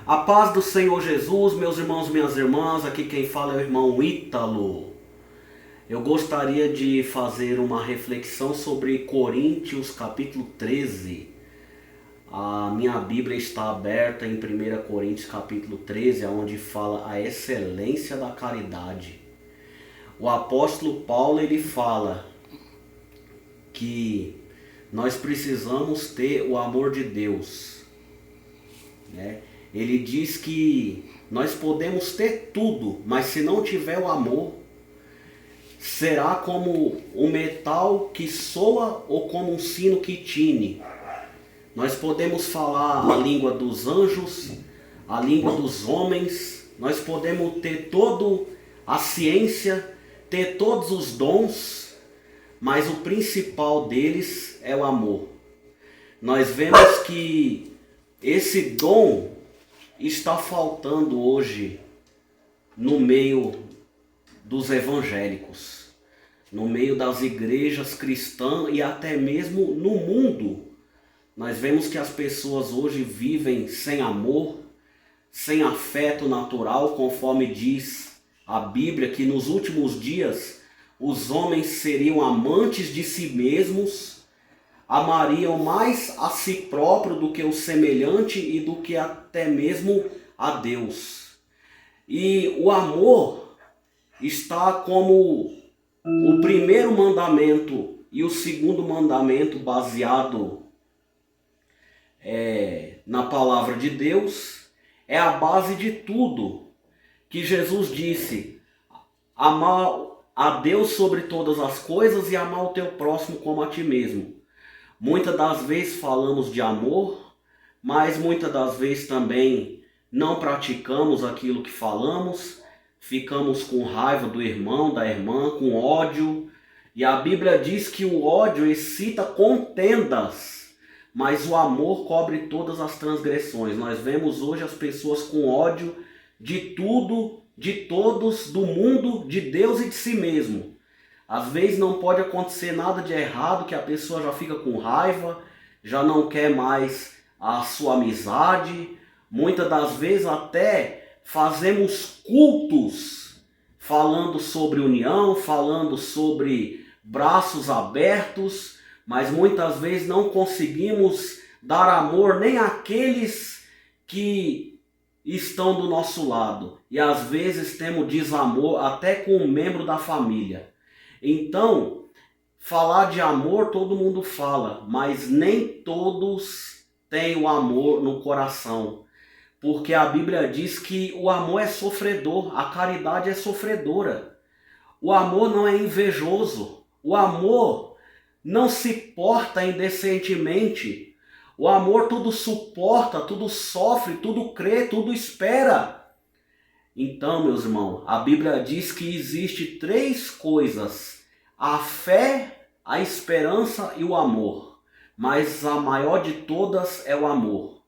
A paz do Senhor Jesus, meus irmãos e minhas irmãs, aqui quem fala é o irmão Ítalo. Eu gostaria de fazer uma reflexão sobre Coríntios capítulo 13. A minha Bíblia está aberta em 1 Coríntios capítulo 13, onde fala a excelência da caridade. O apóstolo Paulo ele fala que nós precisamos ter o amor de Deus, né? Ele diz que nós podemos ter tudo, mas se não tiver o amor, será como um metal que soa ou como um sino que tine. Nós podemos falar a língua dos anjos, a língua dos homens, nós podemos ter toda a ciência, ter todos os dons, mas o principal deles é o amor. Nós vemos que esse dom está faltando hoje no meio dos evangélicos, no meio das igrejas cristãs e até mesmo no mundo. Nós vemos que as pessoas hoje vivem sem amor, sem afeto natural, conforme diz a Bíblia, que nos últimos dias os homens seriam amantes de si mesmos, amariam mais a si próprio do que o semelhante e do que até mesmo a Deus. E o amor está como o primeiro mandamento e o segundo mandamento baseado na palavra de Deus. É a base de tudo que Jesus disse: amar a Deus sobre todas as coisas e amar o teu próximo como a ti mesmo. Muitas das vezes falamos de amor, mas muitas das vezes também não praticamos aquilo que falamos, ficamos com raiva do irmão, da irmã, com ódio. E a Bíblia diz que o ódio excita contendas, mas o amor cobre todas as transgressões. Nós vemos hoje as pessoas com ódio de tudo, de todos, do mundo, de Deus e de si mesmo. Às vezes não pode acontecer nada de errado que a pessoa já fica com raiva, já não quer mais a sua amizade. Muitas das vezes até fazemos cultos falando sobre união, falando sobre braços abertos, mas muitas vezes não conseguimos dar amor nem àqueles que estão do nosso lado. E às vezes temos desamor até com um membro da família. Então, falar de amor todo mundo fala, mas nem todos têm o amor no coração. Porque a Bíblia diz que o amor é sofredor, a caridade é sofredora. O amor não é invejoso, o amor não se porta indecentemente. O amor tudo suporta, tudo sofre, tudo crê, tudo espera. Então, meus irmãos, a Bíblia diz que existe três coisas: a fé, a esperança e o amor. Mas a maior de todas é o amor.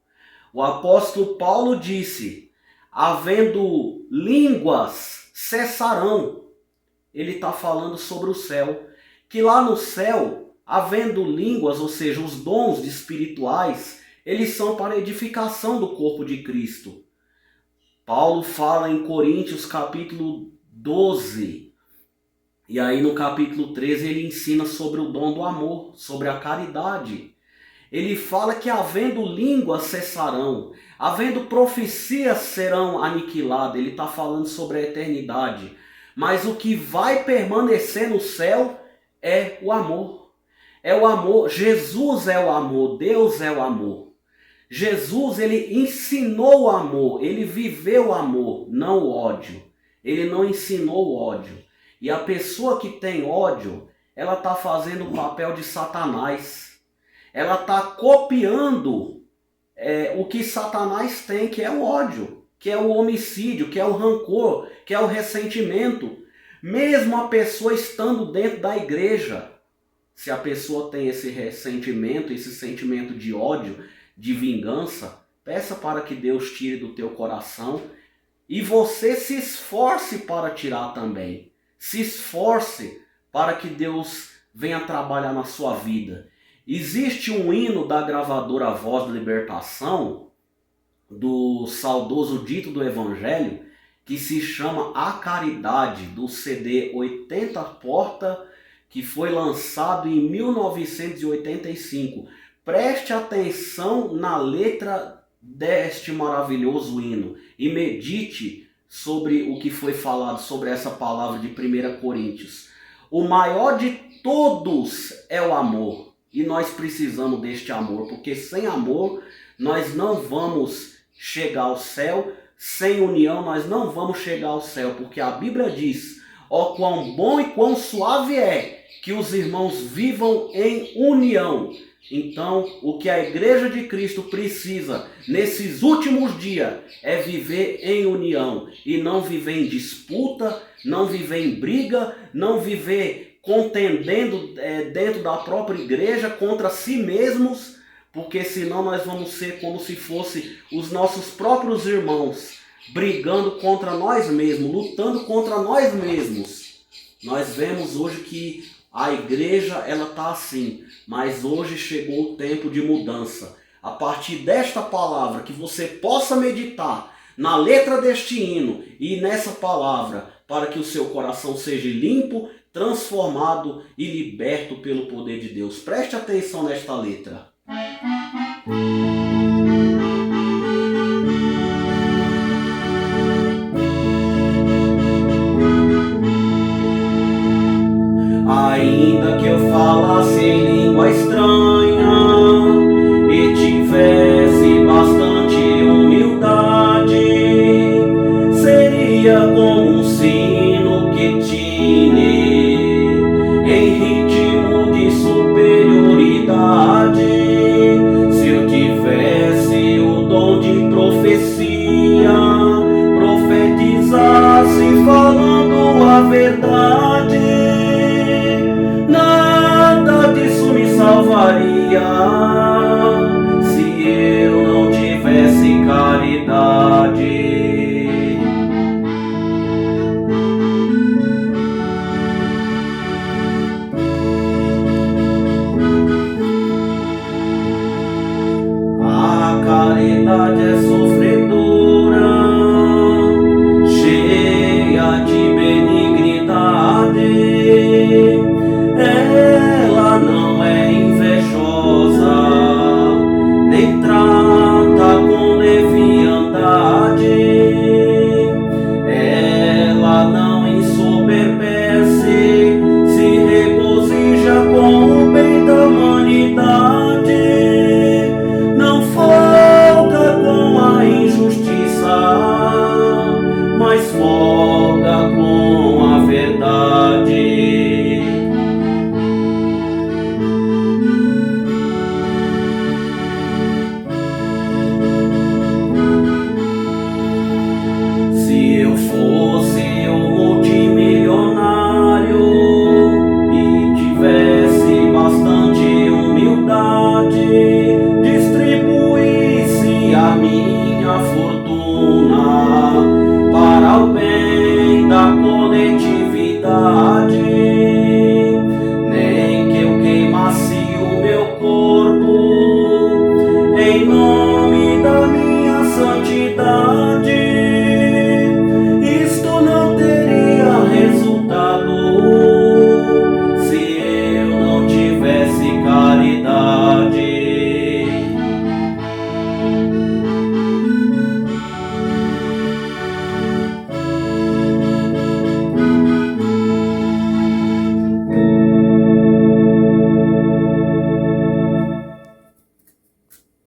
O apóstolo Paulo disse: havendo línguas, cessarão. Ele está falando sobre o céu. Que lá no céu, havendo línguas, ou seja, os dons espirituais, eles são para a edificação do corpo de Cristo. Paulo fala em Coríntios capítulo 12, e aí no capítulo 13 ele ensina sobre o dom do amor, sobre a caridade. Ele fala que havendo línguas cessarão, havendo profecias serão aniquiladas. Ele está falando sobre a eternidade. Mas o que vai permanecer no céu é o amor. É o amor. Jesus é o amor, Deus é o amor. Jesus, ele ensinou o amor, ele viveu o amor, não o ódio. Ele não ensinou o ódio. E a pessoa que tem ódio, ela está fazendo o papel de Satanás. Ela está copiando o que Satanás tem, que é o ódio, que é o homicídio, que é o rancor, que é o ressentimento. Mesmo a pessoa estando dentro da igreja, se a pessoa tem esse ressentimento, esse sentimento de ódio, de vingança, peça para que Deus tire do teu coração e você se esforce para tirar também. Se esforce para que Deus venha trabalhar na sua vida. Existe um hino da gravadora Voz da Libertação, do saudoso Dito do Evangelho, que se chama A Caridade, do CD 80 Porta, que foi lançado em 1985. Preste atenção na letra deste maravilhoso hino e medite sobre o que foi falado sobre essa palavra de 1 Coríntios. O maior de todos é o amor, e nós precisamos deste amor, porque sem amor nós não vamos chegar ao céu, sem união nós não vamos chegar ao céu, porque a Bíblia diz: ó, quão bom e quão suave é que os irmãos vivam em união. Então, o que a Igreja de Cristo precisa nesses últimos dias é viver em união e não viver em disputa, não viver em briga, não viver contendendo dentro da própria igreja contra si mesmos, porque senão nós vamos ser como se fossem os nossos próprios irmãos brigando contra nós mesmos, lutando contra nós mesmos. Nós vemos hoje que a igreja ela está assim, mas hoje chegou o tempo de mudança. A partir desta palavra, que você possa meditar na letra deste hino e nessa palavra, para que o seu coração seja limpo, transformado e liberto pelo poder de Deus. Preste atenção nesta letra. Ainda que eu falasse em língua estranha e tivesse bastante humildade, seria como um sino que tine em ritmo de superioridade. Se eu tivesse o dom de profecia, profetizasse falando a verdade, salvaria se eu não tivesse caridade. A caridade é sofredora, cheia de benignidade. Ela não é invejosa, nem trata com leviandade. Ela não ensoberbece, se regozija com o bem da humanidade. Não folga com a injustiça, mas folga com a verdade. Distribuísse a minha fortuna para o bem da coletividade, nem que eu queimasse o meu corpo em nome da minha santidade.